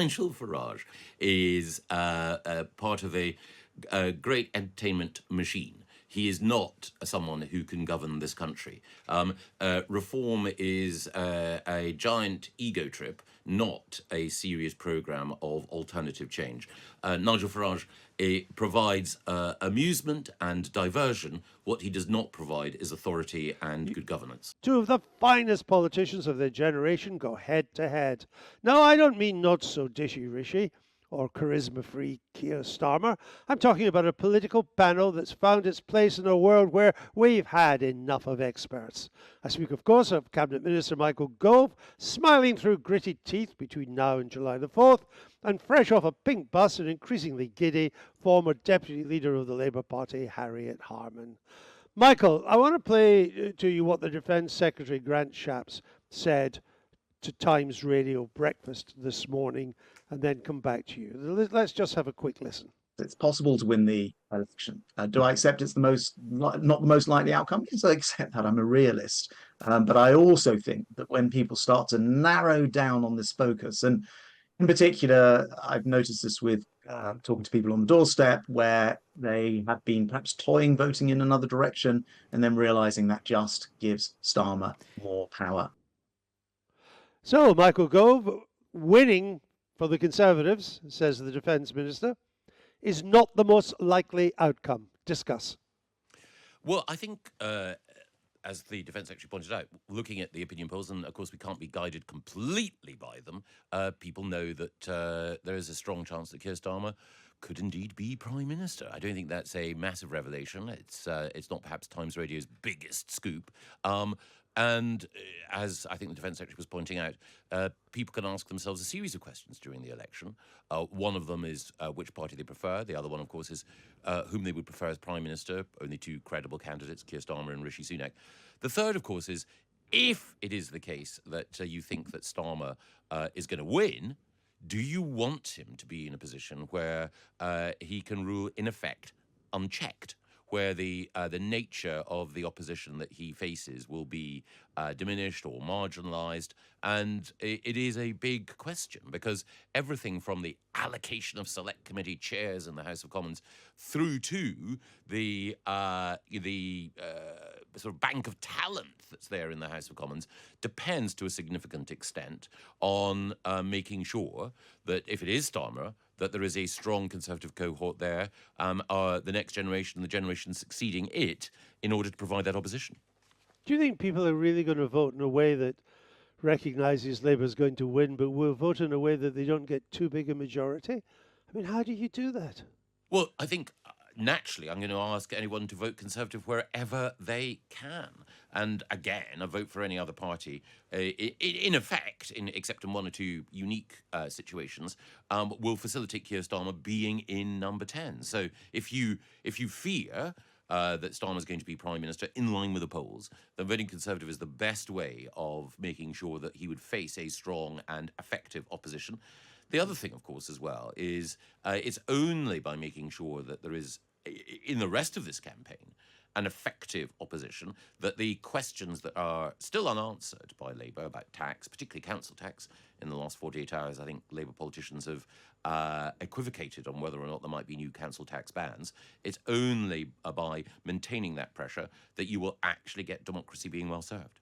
Nigel Farage is part of a great entertainment machine. He is not someone who can govern this country. Reform is a giant ego trip, not a serious programme of alternative change. Nigel Farage provides amusement and diversion. What he does not provide is authority and good governance. Two of the finest politicians of their generation go head to head. Now, I don't mean not so dishy-rishy or charisma-free Keir Starmer. I'm talking about a political panel that's found its place in a world where we've had enough of experts. I speak, of course, of Cabinet Minister Michael Gove, smiling through gritted teeth between now and July the 4th, and fresh off a pink bus and increasingly giddy, former Deputy Leader of the Labour Party, Harriet Harman. Michael, I want to play to you what the Defence Secretary Grant Shapps said to Times Radio Breakfast this morning, and then come back to you. Let's just have a quick listen. It's possible to win the election. Do I accept it's not the most likely outcome? Yes, I accept that. I'm a realist. But I also think that when people start to narrow down on this focus, and in particular, I've noticed this with talking to people on the doorstep where they have been perhaps toying voting in another direction and then realising that just gives Starmer more power. So, Michael Gove, winning for the Conservatives, says the Defence Minister, is not the most likely outcome. Discuss. Well, I think, as the Defence Secretary pointed out, looking at the opinion polls, and of course we can't be guided completely by them, people know that there is a strong chance that Keir Starmer could indeed be Prime Minister. I don't think that's a massive revelation. It's not perhaps Times Radio's biggest scoop. And as I think the Defence Secretary was pointing out, people can ask themselves a series of questions during the election. One of them is which party they prefer. The other one, of course, is whom they would prefer as Prime Minister. Only two credible candidates, Keir Starmer and Rishi Sunak. The third, of course, is if it is the case that you think that Starmer is going to win, do you want him to be in a position where he can rule, in effect, unchecked? Where the nature of the opposition that he faces will be diminished or marginalised. And it is a big question because everything from the allocation of select committee chairs in the House of Commons through to the sort of bank of talent that's there in the House of Commons depends to a significant extent on making sure that if it is Starmer, that there is a strong Conservative cohort there, the next generation, the generation succeeding it, in order to provide that opposition. Do you think people are really going to vote in a way that recognises Labour is going to win, but will vote in a way that they don't get too big a majority? I mean, how do you do that? Well, I think naturally I'm going to ask anyone to vote Conservative wherever they can. And again, a vote for any other party, in effect, except in one or two unique situations, will facilitate Keir Starmer being in number 10. So if you fear that Starmer's going to be Prime Minister in line with the polls, then voting Conservative is the best way of making sure that he would face a strong and effective opposition. The other thing, of course, as well, is it's only by making sure that there is, in the rest of this campaign, an effective opposition, that the questions that are still unanswered by Labour about tax, particularly council tax, in the last 48 hours, I think Labour politicians have equivocated on whether or not there might be new council tax bans. It's only by maintaining that pressure that you will actually get democracy being well served.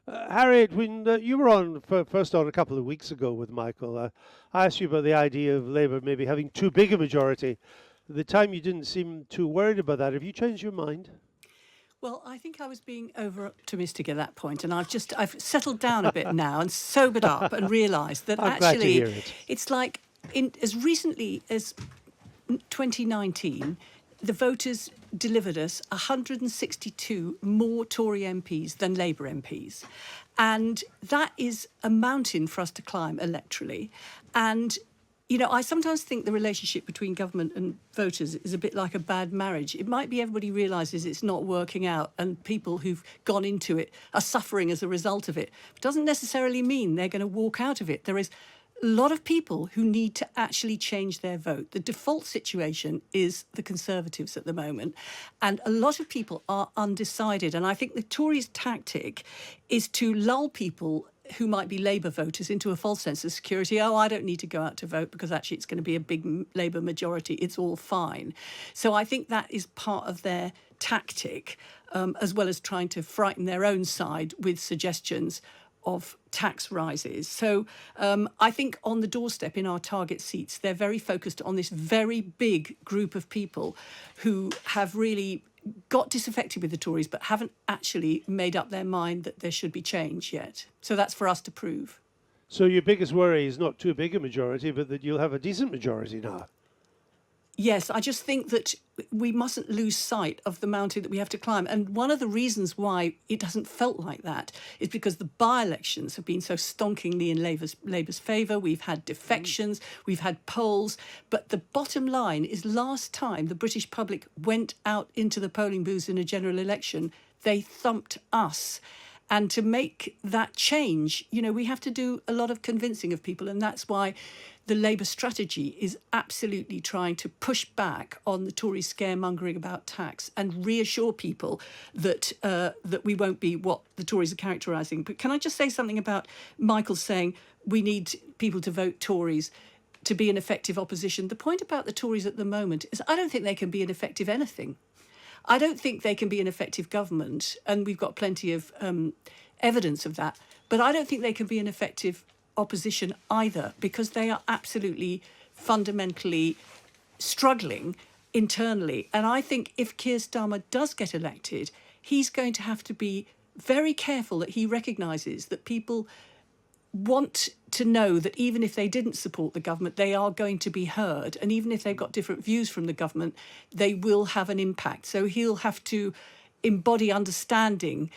Harriet, when you were on first on a couple of weeks ago with Michael, I asked you about the idea of Labour maybe having too big a majority. At the time, you didn't seem too worried about that. Have you changed your mind? Well, I think I was being over-optimistic at that point, and I've settled down a bit now and sobered up and realised that actually it's like as recently as 2019, the voters delivered us 162 more Tory MPs than Labour MPs. And that is a mountain for us to climb electorally. And you know, I sometimes think the relationship between government and voters is a bit like a bad marriage. It might be everybody realises it's not working out and people who've gone into it are suffering as a result of it. It doesn't necessarily mean they're going to walk out of it. There is a lot of people who need to actually change their vote. The default situation is the Conservatives at the moment, and a lot of people are undecided. And I think the Tories' tactic is to lull people who might be Labour voters into a false sense of security. Oh, I don't need to go out to vote because actually it's going to be a big Labour majority. It's all fine. So I think that is part of their tactic, as well as trying to frighten their own side with suggestions of tax rises. So I think on the doorstep in our target seats, they're very focused on this very big group of people who have really got disaffected with the Tories but haven't actually made up their mind that there should be change yet. So that's for us to prove. So your biggest worry is not too big a majority, but that you'll have a decent majority now. Yes, I just think that we mustn't lose sight of the mountain that we have to climb. And one of the reasons why it hasn't felt like that is because the by-elections have been so stonkingly in Labour's favour. We've had defections, we've had polls. But the bottom line is last time the British public went out into the polling booths in a general election, they thumped us. And to make that change, we have to do a lot of convincing of people. And that's why the Labour strategy is absolutely trying to push back on the Tory scaremongering about tax and reassure people that that we won't be what the Tories are characterising. But can I just say something about Michael saying we need people to vote Tories to be an effective opposition? The point about the Tories at the moment is I don't think they can be an effective anything. I don't think they can be an effective government, and we've got plenty of evidence of that, but I don't think they can be an effective opposition either, because they are absolutely fundamentally struggling internally. And I think if Keir Starmer does get elected, he's going to have to be very careful that he recognises that people want to know that even if they didn't support the government, they are going to be heard. And even if they've got different views from the government, they will have an impact. So he'll have to embody understanding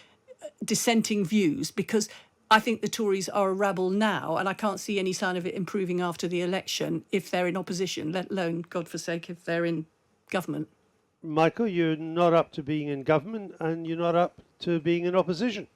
dissenting views, because I think the Tories are a rabble now, and I can't see any sign of it improving after the election if they're in opposition, let alone, God forsake, if they're in government. Michael, you're not up to being in government and you're not up to being in opposition.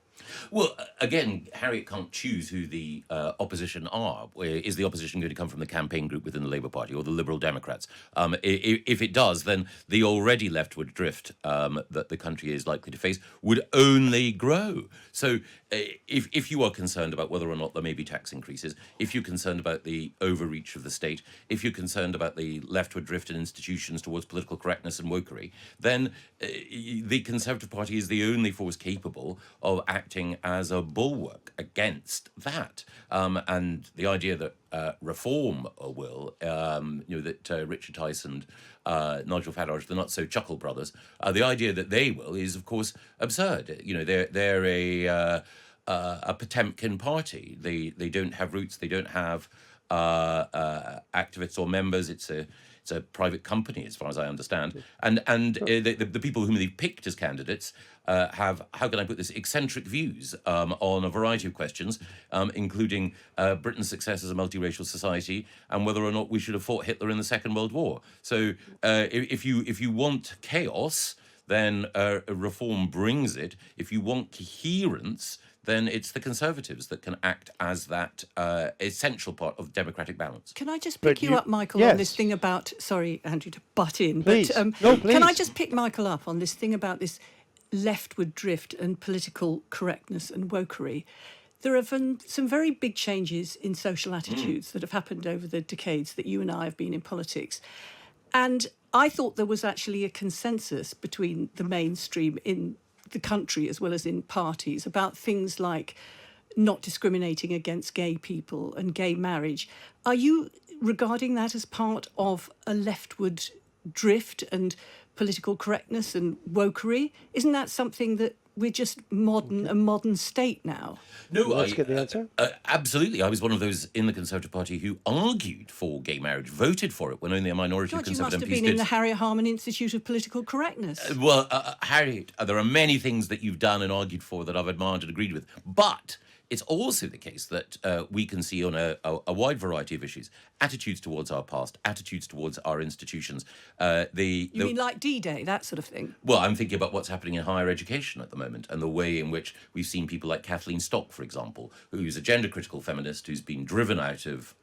Well, again, Harriet can't choose who the opposition are. Is the opposition going to come from the campaign group within the Labour Party or the Liberal Democrats? If it does, then the already leftward drift that the country is likely to face would only grow. So if you are concerned about whether or not there may be tax increases, if you're concerned about the overreach of the state, if you're concerned about the leftward drift in institutions towards political correctness and wokery, then the Conservative Party is the only force capable of acting as a bulwark against that. And the idea that reform will, that Richard Tice and Nigel Farage, the not-so-chuckle brothers, the idea that they will is, of course, absurd. They're a Potemkin party. They don't have roots. They don't have activists or members. It's a private company, as far as I understand. And the people whom they've picked as candidates have, how can I put this, eccentric views on a variety of questions, including Britain's success as a multiracial society and whether or not we should have fought Hitler in the Second World War. So if you want chaos, then reform brings it. If you want coherence, then it's the Conservatives that can act as that essential part of democratic balance. Can I just pick you up, Michael, yes. on this thing about... Sorry, Andrew, to butt in. Please. But, No, please. Can I just pick Michael up on this thing about this leftward drift and political correctness and wokery? There have been some very big changes in social attitudes that have happened over the decades that you and I have been in politics. And I thought there was actually a consensus between the mainstream in the country as well as in parties about things like not discriminating against gay people and gay marriage. Are you regarding that as part of a leftward drift and political correctness and wokery? Isn't that something that we're just a modern state now? No, let's get the answer. Absolutely. I was one of those in the Conservative Party who argued for gay marriage, voted for it when only a minority of God, you Conservative must MPs have been did. in the Harriet Harman Institute of Political Correctness. Harriet, there are many things that you've done and argued for that I've admired and agreed with, but it's also the case that we can see on a wide variety of issues, attitudes towards our past, attitudes towards our institutions. You mean like D-Day, that sort of thing? Well, I'm thinking about what's happening in higher education at the moment and the way in which we've seen people like Kathleen Stock, for example, who's a gender-critical feminist who's been driven out of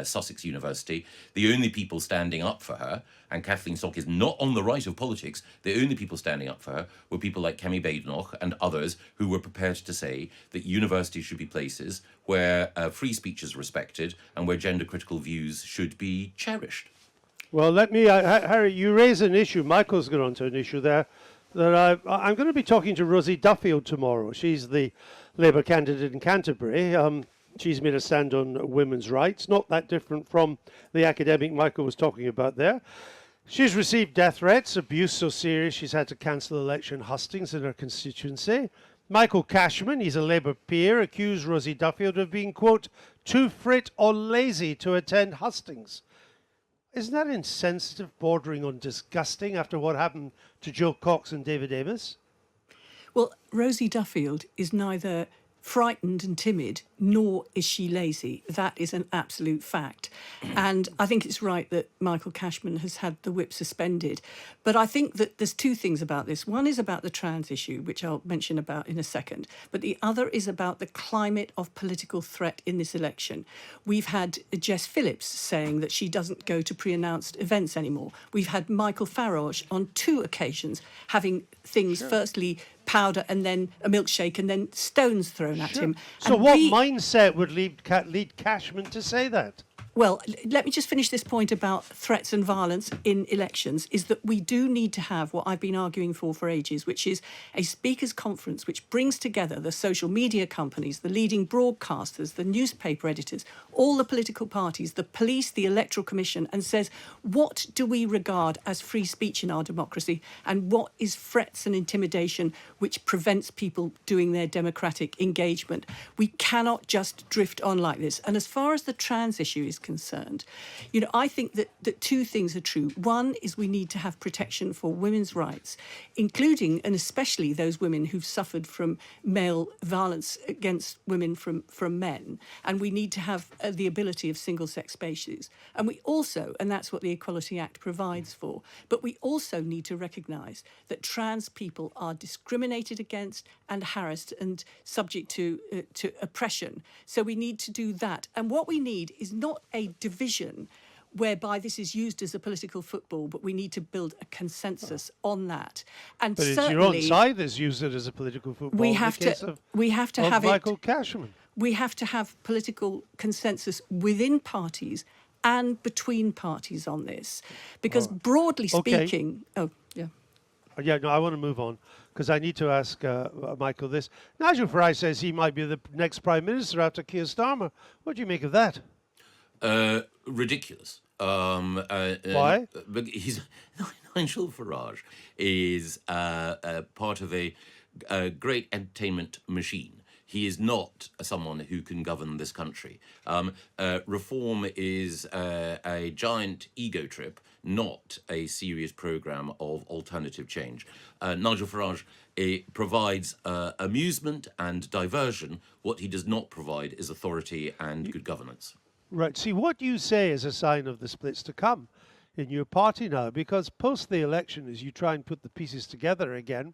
Sussex University. The only people standing up for her, and Kathleen Stock is not on the right of politics, the only people standing up for her were people like Kemi Badenoch and others who were prepared to say that universities parties should be places where free speech is respected and where gender-critical views should be cherished. Well, let me, Harry, you raise an issue. Michael's got onto an issue there that I'm going to be talking to Rosie Duffield tomorrow. She's the Labour candidate in Canterbury. She's made a stand on women's rights, not that different from the academic Michael was talking about there. She's received death threats, abuse so serious she's had to cancel election hustings in her constituency. Michael Cashman, he's a Labour peer, accused Rosie Duffield of being, quote, too frit or lazy to attend hustings. Isn't that insensitive, bordering on disgusting after what happened to Joe Cox and David Amos? Well, Rosie Duffield is neither frightened and timid, nor is she lazy. That is an absolute fact. And I think it's right that Michael Cashman has had the whip suspended. But I think that there's two things about this. One is about the trans issue, which I'll mention about in a second. But the other is about the climate of political threat in this election. We've had Jess Phillips saying that she doesn't go to pre-announced events anymore. We've had Nigel Farage on 2 occasions having things, firstly, powder and then a milkshake and then stones thrown at him. So what mindset would lead Cashman to say that? Well, let me just finish this point about threats and violence in elections, is that we do need to have what I've been arguing for ages, which is a speakers conference which brings together the social media companies, the leading broadcasters, the newspaper editors, all the political parties, the police, the Electoral Commission, and says, what do we regard as free speech in our democracy and what is threats and intimidation which prevents people doing their democratic engagement? We cannot just drift on like this. And as far as the trans issue is concerned, I think that 2 things are true. One is we need to have protection for women's rights, including and especially those women who've suffered from male violence against women from men. And we need to have the ability of single-sex spaces. And we also, and that's what the Equality Act provides for, but we also need to recognise that trans people are discriminated against and harassed and subject to oppression. So we need to do that. And what we need is not a division whereby this is used as a political football, but we need to build a consensus on that. And but it's your own side that's used it as a political football. We have to have Michael Cashman. We have to have political consensus within parties and between parties on this, because broadly speaking, Yeah, no, I want to move on because I need to ask Michael this. Nigel Farage says he might be the next Prime Minister after Keir Starmer. What do you make of that? Ridiculous. Why? Nigel Farage is part of a great entertainment machine. He is not someone who can govern this country. Reform is a giant ego trip, not a serious programme of alternative change. Nigel Farage provides amusement and diversion. What he does not provide is authority and good governance. Right. See, what you say is a sign of the splits to come in your party now, because post the election, as you try and put the pieces together again,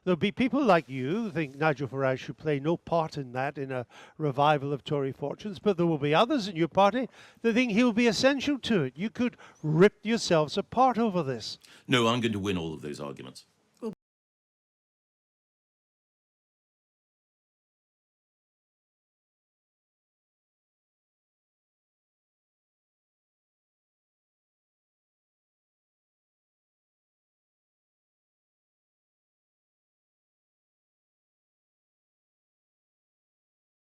there'll be people like you who think Nigel Farage should play no part in that, in a revival of Tory fortunes, but there will be others in your party that think he'll be essential to it. You could rip yourselves apart over this. No, I'm going to win all of those arguments.